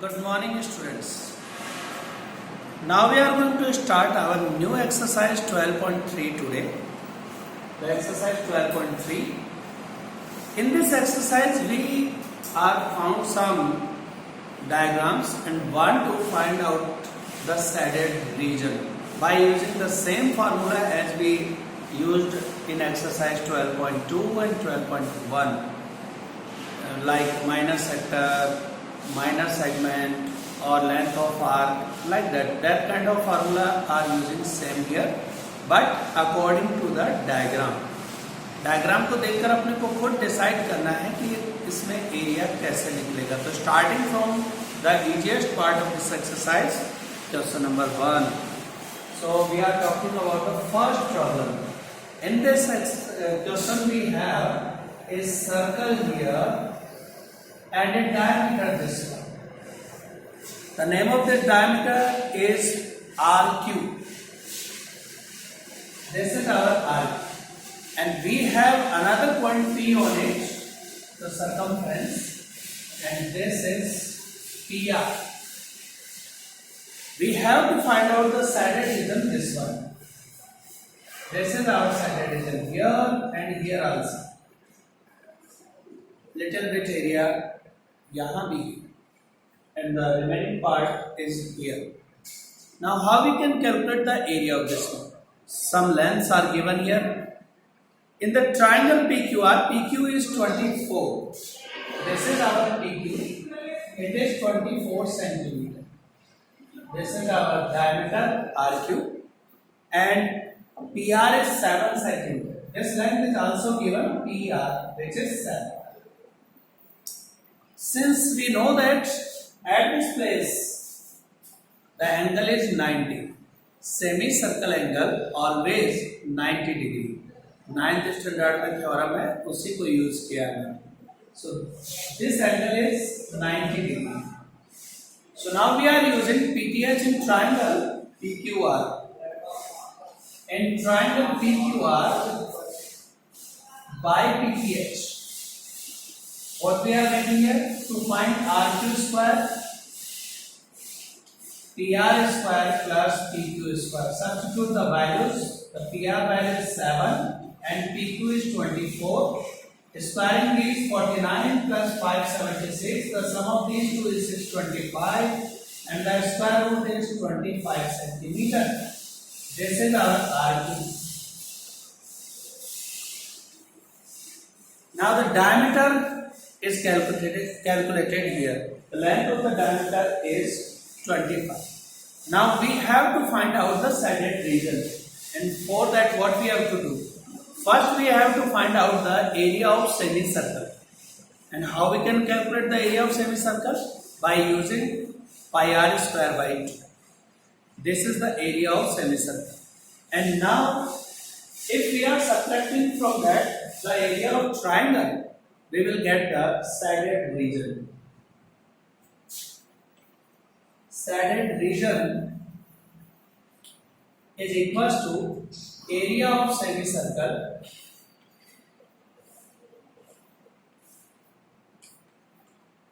Good morning, students. Now we are going to start our new exercise 12.3 today. The exercise 12.3. In this exercise, we are found some diagrams and want to find out the shaded region by using the same formula as we used in exercise 12.2 and 12.1, like minor sector, minor segment or length of arc, like that kind of formula are using same here, but according to the diagram को देखकर अपने को खुद decide करना है कि इसमें area कैसे निकलेगा. तो starting from the easiest part of this exercise, question number 1. So we are talking about the first problem. In this question we have a circle here and a diameter this one. The name of this diameter is RQ. This is our RQ, and we have another point P on it, the circumference, and this is PR. We have to find out the shaded region, this one. This is our shaded region here and here also. Little bit area यहाँ भी है and the remaining part is here. Now how we can calculate the area of this one? Some lengths are given here. In the triangle PQR, PQ is 24. This is our PQ. It is 24 centimeter. This is our diameter RQ and PR is 7 centimeter. This length is also given PR, which is 7. Since we know that at this place the angle is 90, semicircle angle always 90 degree. 9th standard में theorem है, उसी को use किया है. So this angle is 90 degree. So now we are using PTH in triangle PQR. In triangle PQR by PTH. What we are getting here? To find RQ square, PR square plus PQ square. Substitute the values. The PR value is 7 and PQ is 24. Squaring these 49 plus 576. The sum of these two is 625 and the square root is 25 centimeter. This is our RQ. Now the diameter is calculated here. The length of the diameter is 25. Now we have to find out the shaded region, and for that what we have to do? First we have to find out the area of semicircle. And how we can calculate the area of semicircle? By using pi r square by 2. This is the area of semicircle. And now if we are subtracting from that the area of triangle, we will get the shaded region. Shaded region is equals to area of semicircle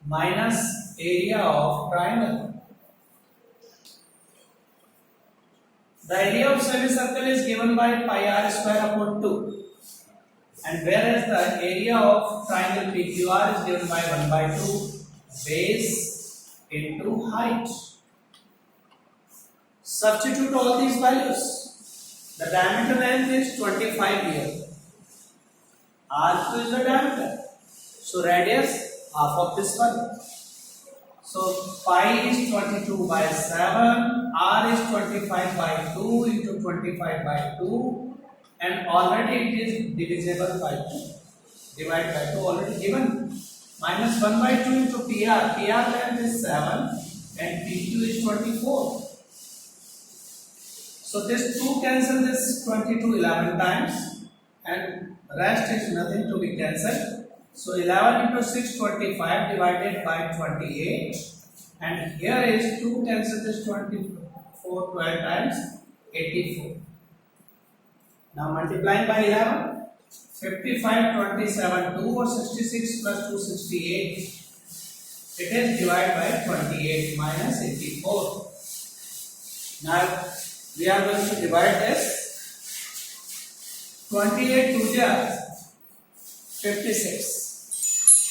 minus area of triangle. The area of semicircle is given by pi r square upon 2. And whereas the area of triangle PQR is given by 1 by 2 base into height. Substitute all these values. The diameter length is 25 here. R2 is the diameter. So radius half of this one. So pi is 22 by 7. R is 25 by 2 into 25 by 2. And already it is divisible by 2. Divide by 2 already given. Minus 1 by 2 into PR. PR length is 7 and PQ is 24. So this 2 cancel this 22 11 times and rest is nothing to be cancelled. So 11 into 6 25 divided by 28, and here is 2 cancel this 24 12 times 84. Now multiplying by 11, 55, 27, 2 or 66 plus 2, 68. It is divided by 28 minus 84. Now we are going to divide this. 28 to the 56.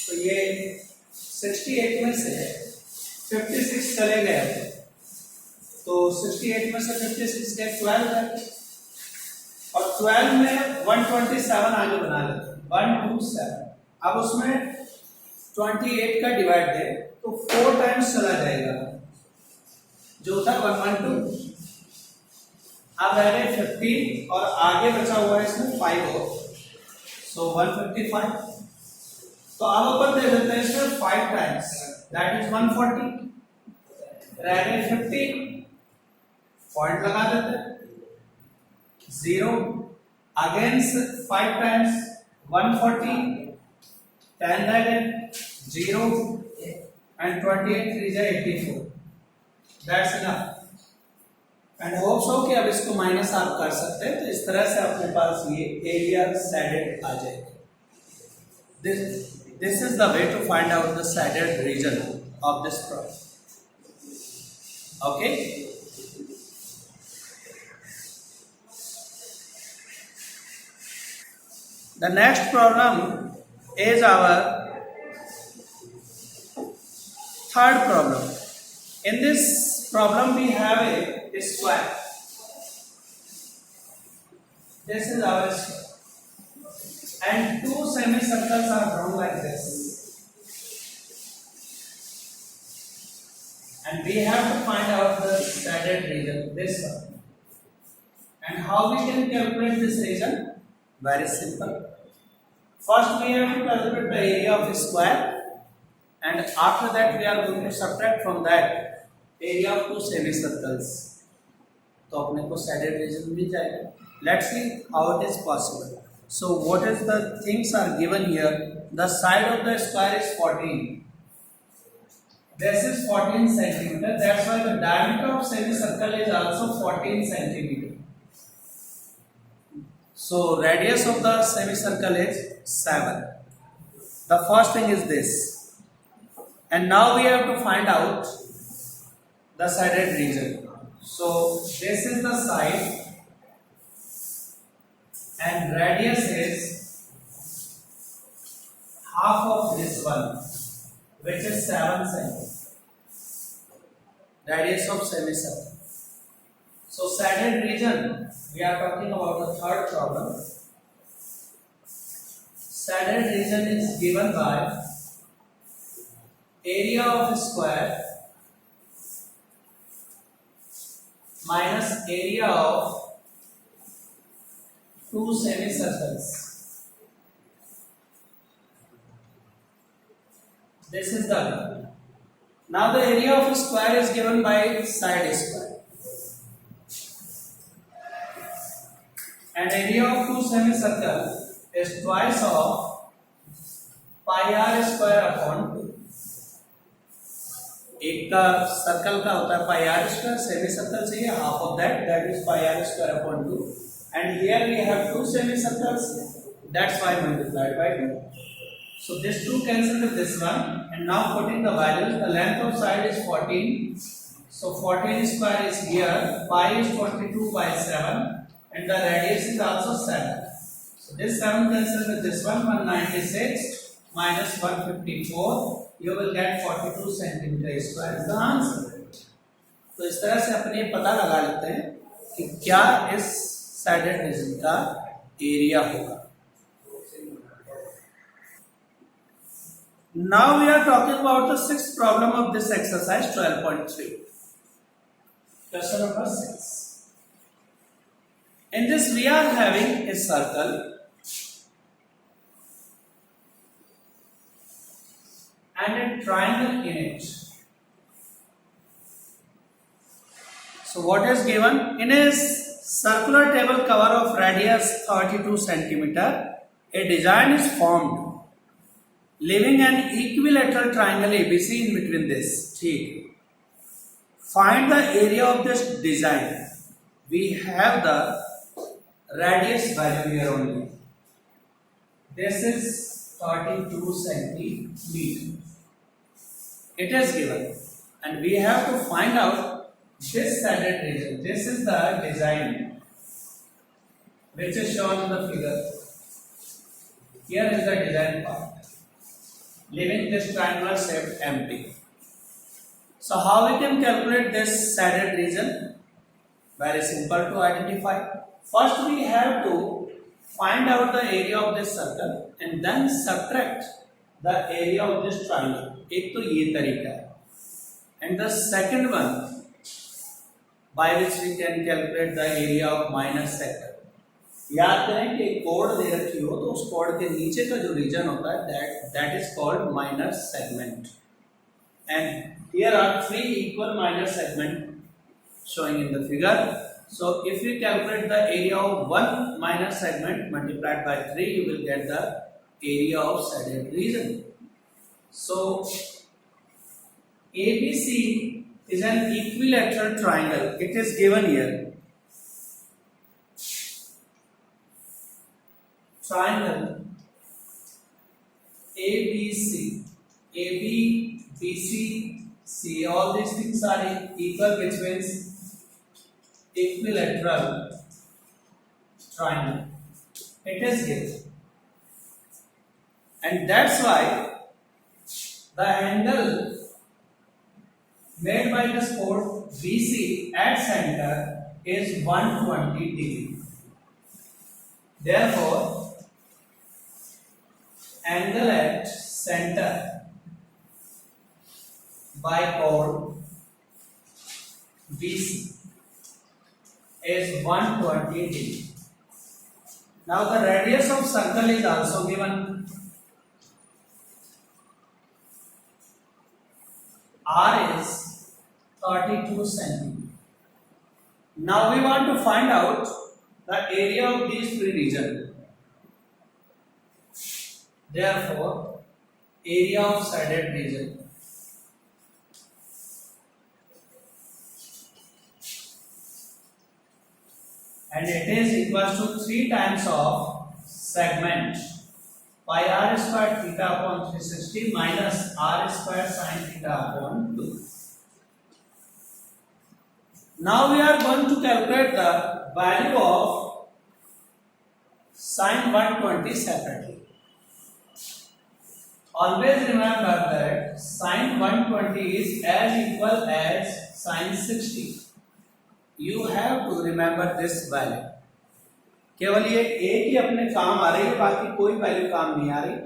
तो ये 68 में से 56 चले गए, तो 68 में से 56 के 12 है, और 12 में 127 आगे बना लेते हैं, 127। अब उसमें 28 का डिवाइड दे तो 4 टाइम्स चला जाएगा, जो था 112। अब रह गए 50 और आगे बचा हुआ है इसमें 5 और, सो 155। तो अब ऊपर दे देते हैं इसमें 5 टाइम्स, दैट इज 140। रह गए 50, पॉइंट लगा देते हैं, 0 अगेंस्ट 5 टाइम्स 140, 10 रह गए, 0 एंड 28 3 जा 84। That's enough. And hope so कि अब इसको माइनस आप कर सकते हैं, तो इस तरह से अपने पास ये एरिया सैडेड आ जाएगा। This is the way to find out the shaded region of this problem. Okay. The next problem is our third problem. In this problem we have a square. This is our square. And 2 semicircles are drawn like this, and we have to find out the shaded region, this one. And how we can calculate this region? Very simple. First we have to calculate the area of a square, and after that we are going to subtract from that area of 2 semicircles, तो अपने को shaded region मिल जाएगा। Let's see how it is possible. So what is the things are given here? The side of the square is 14. This is 14 centimeter. That's why the diameter of semicircle is also 14 centimeter. So radius of the semicircle is 7. The first thing is this. And now we have to find out the shaded region. So this is the side, and radius is half of this one, which is 7 cm. Radius of semicircle. So shaded region, we are talking about the third problem. Shaded region is given by area of a square minus area of 2 semicircles. This is the now the area of a square is given by side square, and area of 2 semicircle is twice of pi r square upon 2. एक का circle का होता है pi r square, semi circle चाहिए half of that is pi r square upon 2, and here we have 2 semicircles, that's why multiplied by 2. So this 2 cancel with this one, and now putting the values, the length of side is 14, so 14 square is here, pi is 22 by 7, and the radius is also 7. So this 7 cancel with this one, 196 minus 154, you will get 42 centimeter square is the answer. तो इस तरह से अपने पता लगा लेते हैं कि क्या इस shaded region का एरिया होगा। Now we are talking about the sixth problem of this exercise 12.3. Question number 6. In this we are having a circle and a triangle in it. So what is given? In a circular table cover of radius 32 centimeter, a design is formed leaving an equilateral triangle ABC in between this. ठीक, find the area of this design. We have the radius value here only. This is 32 centimeter. It is given, and we have to find out this shaded region. This is the design which is shown in the figure. Here is the design part, leaving this triangular shape empty. So how we can calculate this shaded region? Very simple to identify. First we have to find out the area of this circle and then subtract the area of this triangle. एक तो ये तरीका है. And the second one, by which we can calculate the area of minor sector. याद करें कि code दे रखी हो तो उस कोड के नीचे का जो रीजन होता है that is called minor segment. And here are three equal minor segments showing in the figure. So if we calculate the area of one minor segment multiplied by 3, you will get the area of shaded region. So ABC is an equilateral triangle. It is given here. Triangle ABC, AB, BC, C. All these things are equal, which means equilateral triangle. It is given, and that's why the angle made by this chord BC at center is 120 degree. Therefore, angle at center by chord BC is 120 degree. Now the radius of circle is also given. R is 32 centimeters. Now we want to find out the area of these three regions. Therefore, area of shaded region and it is equal to 3 times of segment pi r square theta upon 360 minus r square sin theta upon 2. Now we are going to calculate the value of sin 120 separately. Always remember that sin 120 is as equal as sin 60. You have to remember this value. केवल ये एक ही अपने काम आ रही है, बाकी कोई value काम नहीं आ रही.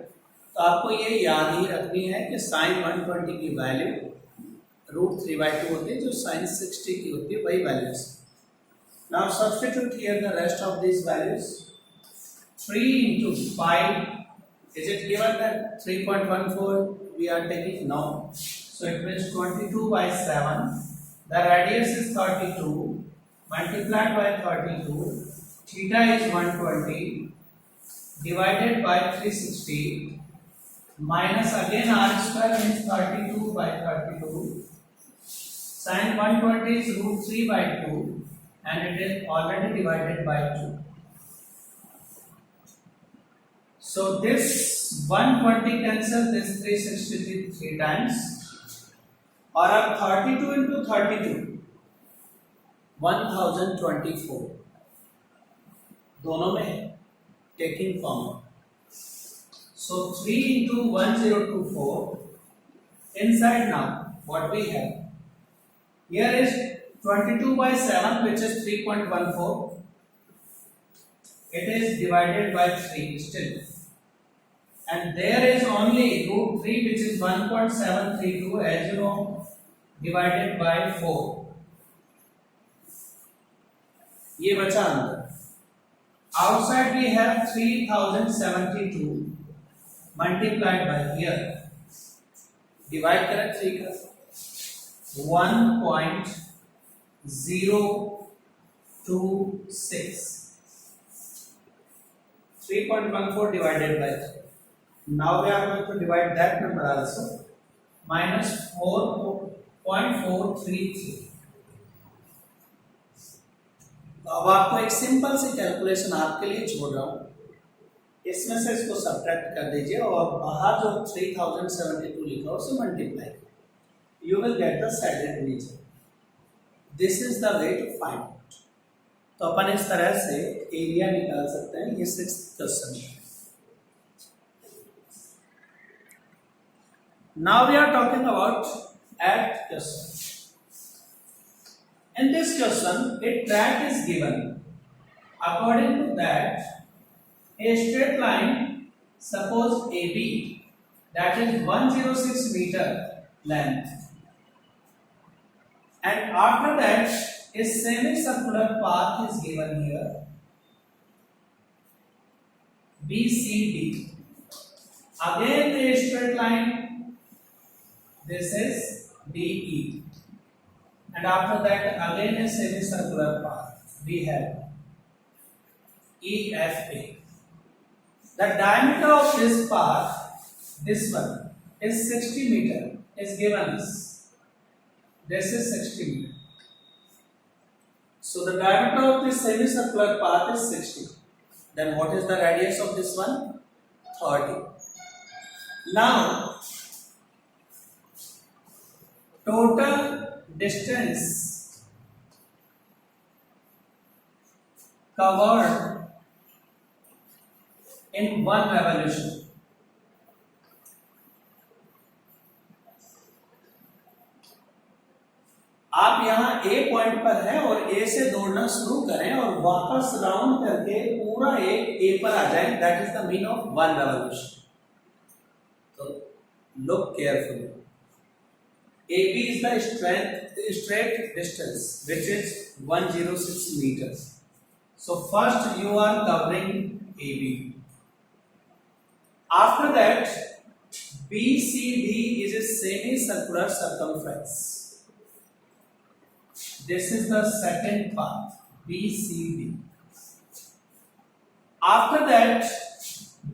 तो आपको ये याद ही रखनी है कि sin 120 की वैल्यू √3/2 होती है, जो sin 60 की होती है वही values. Now substitute here the rest of these values. 3 into 5. Is it given that 3.14 we are taking? No. So it means 22 by 7. The radius is 32 multiplied by 32. Theta is 120 divided by 360 minus again r square means 32 by 32. Sin 120 is √3/2 and it is already divided by 2. So this 120 cancel this 360 3 times, और अब 32 into 32 1024 दोनों में taking common. So 3 into 1024 inside. Now what we have here is 22 by 7 which is 3.14. It is divided by 3 still. And there is only √3 which is 1.732 as you know divided by 4. ये बचा अंदर. Outside we have 3072 multiplied by here. Divide करें 3 का 1.026. 3.14 divided by 3. Now we are going to divide that number also. Minus 4.433. तो अब आपको एक simple सी calculation आपके लिए छोड़ रहा हूँ. इसमें से इसको सब्ट्रैक्ट कर दीजिए और बाहर जो 3072 लिखा हो उसे multiply. you will get the saddle region. This is the way to find out. तो अपन इस तरह से एरिया निकाल सकते हैं. ये 6th क्वेश्चन है. Now we are talking about 8th question. In this question, a track is given. According to that, a straight line, suppose AB, that is 106 meter length, and after that, a semicircular path is given here, BCD. Again, a straight line. This is DE, and after that again a semicircular path. We have EFA. The diameter of this path, this one, is 60 meter. Is given us. This is 60 meter. So the diameter of this semicircular path is 60. Then what is the radius of this one? 30. Now, total distance covered in one revolution. आप यहां ए point पर हैं और ए से दौड़ना शुरू करें और वापस राउंड करके पूरा ए पर आ जाए. That is the mean of one revolution. तो look carefully. AB is the straight distance, which is 106 meters. So first you are covering AB. After that, BCD is a semicircular circumference. This is the second part, BCD. After that,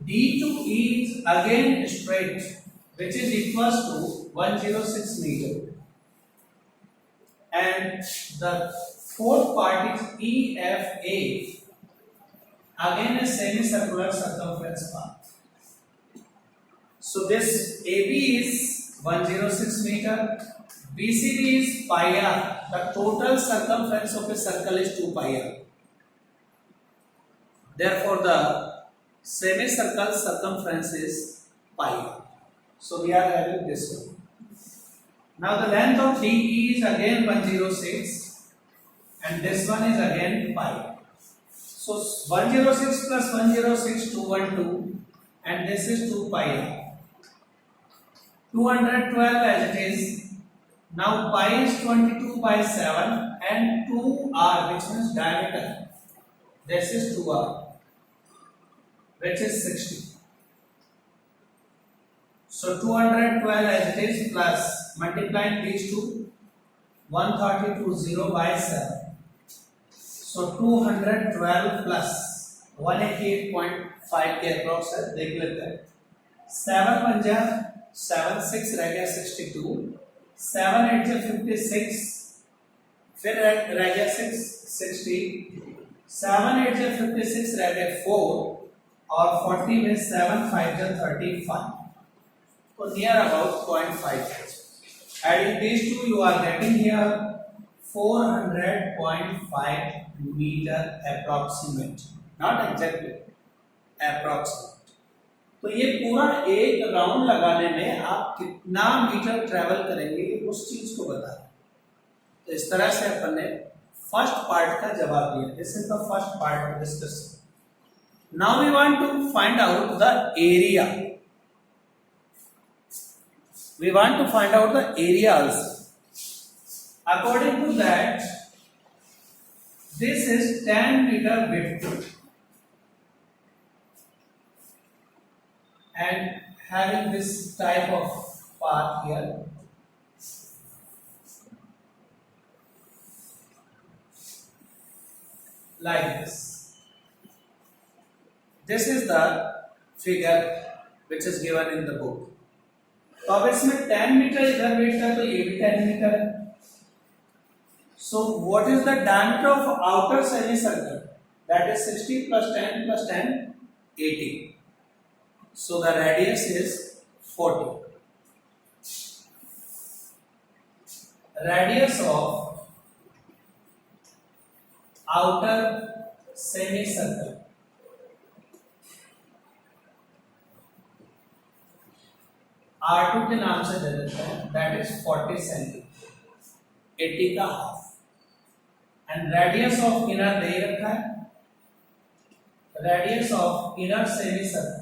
D to E is again straight, which is equals to 106 meter, and the fourth part is EFA, again a semicircular circumference path. So this AB is 106 meter, BCD is pi r. The total circumference of a circle is 2 pi r. Therefore the semicircle circumference is pi r. So we are having this one. Now the length of DE is again 106 and this one is again pi. So 106 plus 106 212 and this is 2 pi. 212 as it is. Now pi is 22 by 7 and 2r, which means diameter. This is 2r, which is 60. So 212 as it is plus multiplying these two, 132 0 by 7. So 212 plus 188.5 के approx है. देख लेते हैं. 7 पंजा 7 6 रह गया 62. 7 8 से 56. फिर रह गया 6 60. 7 8 से 56 रह गए 4 और 40 में 7 5 से 35. So near about 0.5. Adding these two, you are getting here 400.5 meter approximate. Not exactly, approximate. तो ये पूरा एक राउंड लगाने में आप कितना मीटर ट्रेवल करेंगे उस चीज को बता रहे. तो इस तरह से अपन ने फर्स्ट पार्ट का जवाब दिया. This is the first part of this question. Now we want to find out the area. We want to find out the area also. According to that, this is 10 meter width and having this type of path here. Like this. This is the figure which is given in the book. तो अब इसमें 10 metre इधर wait है तो ये भी 10 metre है. So what is the diameter of outer semi circle? That is 60 plus 10 plus 10 80. So the radius is 40. radius of outer semicircle R2 के नाम से दे देते हैं, दैट इज 40 सेंटीमीटर, 80 का half. And radius of inner दे रखा है, radius of inner semicircle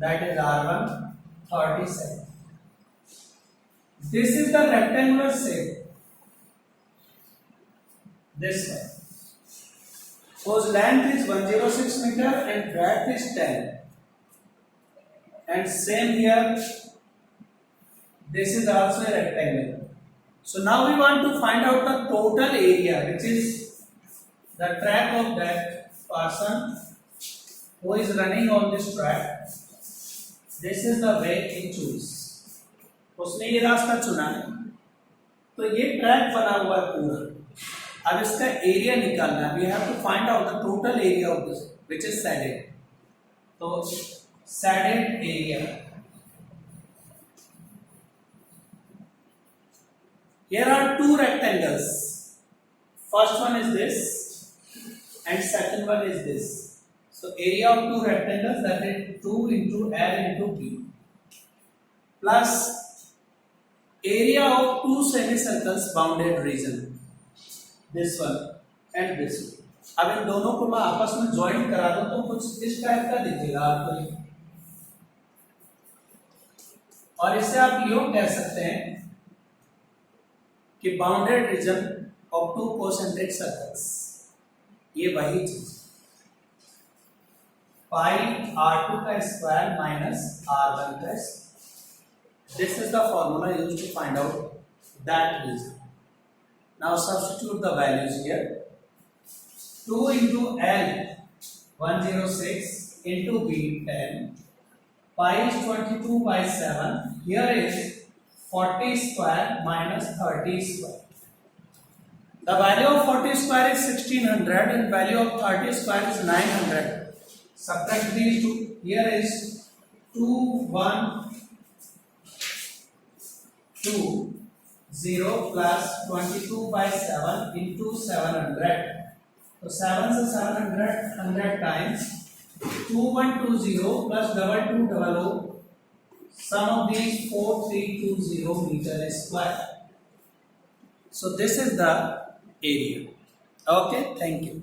that is R1 30 cm. This is the rectangular shape, this one, whose length is 106 meter and breadth is 10, and same here, this is also a rectangle. So now we want to find out the total area, which is the track of that person who is running on this track. This is the way he choose. उसने ये रास्ता चुना है, तो ये track बना हुआ है पूरा। अब इसका एरिया निकालना है। We have to find out the total area of this, which is shaded. तो shaded area. Here are two rectangles. First one is this, and second one is this. So area of two rectangles, that is 2 into L into B, plus area of two semicircles bounded region, this one and this one. अब इन दोनों को मैं आपस में join करा दूं तो कुछ इस टाइप का दिखेगा आपको ये, और इसे आप यूं कह सकते हैं कि bounded reason of to concentric circles. ये वही चीज, पाई R2 का स्क्वायर माइनस R1 का स्क्वायर। This is the formula used to find out that region. Now substitute the values here. 2 into L 106 into B 10, pi is 22 by 7, here is 40 square minus 30 square. The value of 40 square is 1600 and value of 30 square is 900. Subtract these two. Here is 2 1 2 0 plus 22 by 7 into 700. So 7 से 700 100 times 2120 plus 2200. Sum of these 4320 meter square. So this is the area. Okay, thank you.